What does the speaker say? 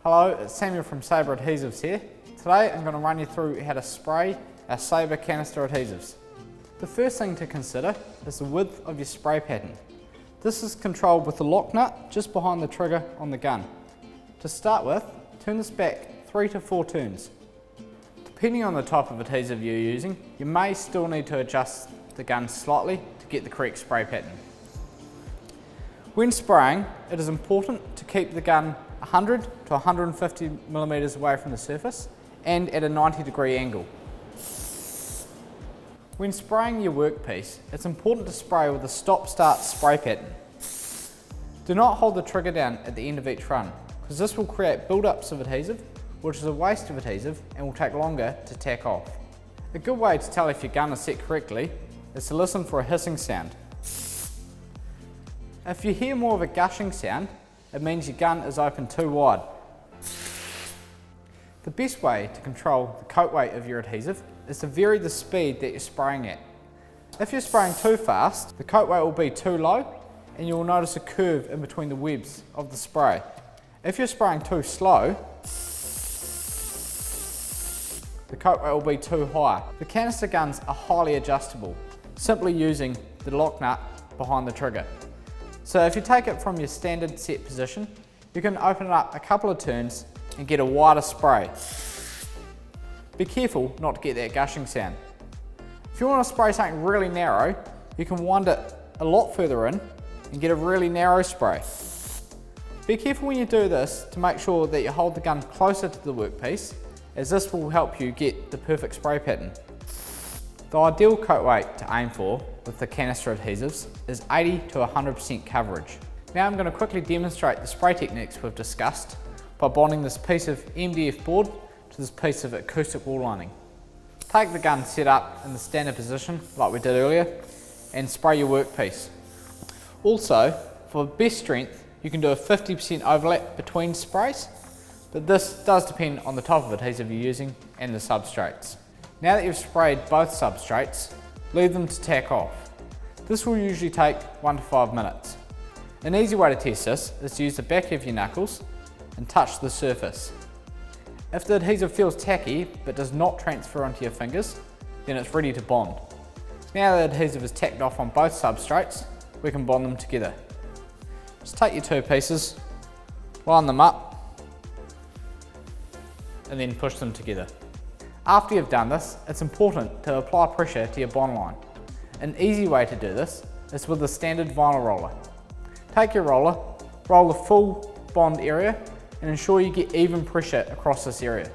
Hello, it's Samuel from Sabre Adhesives here. Today I'm going to run you through how to spray our Sabre canister adhesives. The first thing to consider is the width of your spray pattern. This is controlled with the lock nut just behind the trigger on the gun. To start with, turn this back 3 to 4 turns. Depending on the type of adhesive you're using, you may still need to adjust the gun slightly to get the correct spray pattern. When spraying, it is important to keep the gun 100 to 150 millimeters away from the surface and at a 90-degree angle. When spraying your workpiece, it's important to spray with a stop-start spray pattern. Do not hold the trigger down at the end of each run, because this will create build-ups of adhesive, which is a waste of adhesive and will take longer to tack off. A good way to tell if your gun is set correctly is to listen for a hissing sound. If you hear more of a gushing sound, it means your gun is open too wide. The best way to control the coat weight of your adhesive is to vary the speed that you're spraying at. If you're spraying too fast, the coat weight will be too low and you will notice a curve in between the webs of the spray. If you're spraying too slow, the coat weight will be too high. The canister guns are highly adjustable, simply using the lock nut behind the trigger. So if you take it from your standard set position, you can open it up a couple of turns and get a wider spray. Be careful not to get that gushing sound. If you want to spray something really narrow, you can wind it a lot further in and get a really narrow spray. Be careful when you do this to make sure that you hold the gun closer to the workpiece, as this will help you get the perfect spray pattern. The ideal coat weight to aim for with the canister adhesives is 80 to 100% coverage. Now I'm going to quickly demonstrate the spray techniques we've discussed by bonding this piece of MDF board to this piece of acoustic wall lining. Take the gun set up in the standard position like we did earlier and spray your workpiece. Also, for best strength, you can do a 50% overlap between sprays, but this does depend on the type of adhesive you're using and the substrates. Now that you've sprayed both substrates, leave them to tack off. This will usually take 1 to 5 minutes. An easy way to test this is to use the back of your knuckles and touch the surface. If the adhesive feels tacky but does not transfer onto your fingers, then it's ready to bond. Now the adhesive is tacked off on both substrates, we can bond them together. Just take your two pieces, line them up, and then push them together. After you've done this, it's important to apply pressure to your bond line. An easy way to do this is with a standard vinyl roller. Take your roller, roll the full bond area and ensure you get even pressure across this area.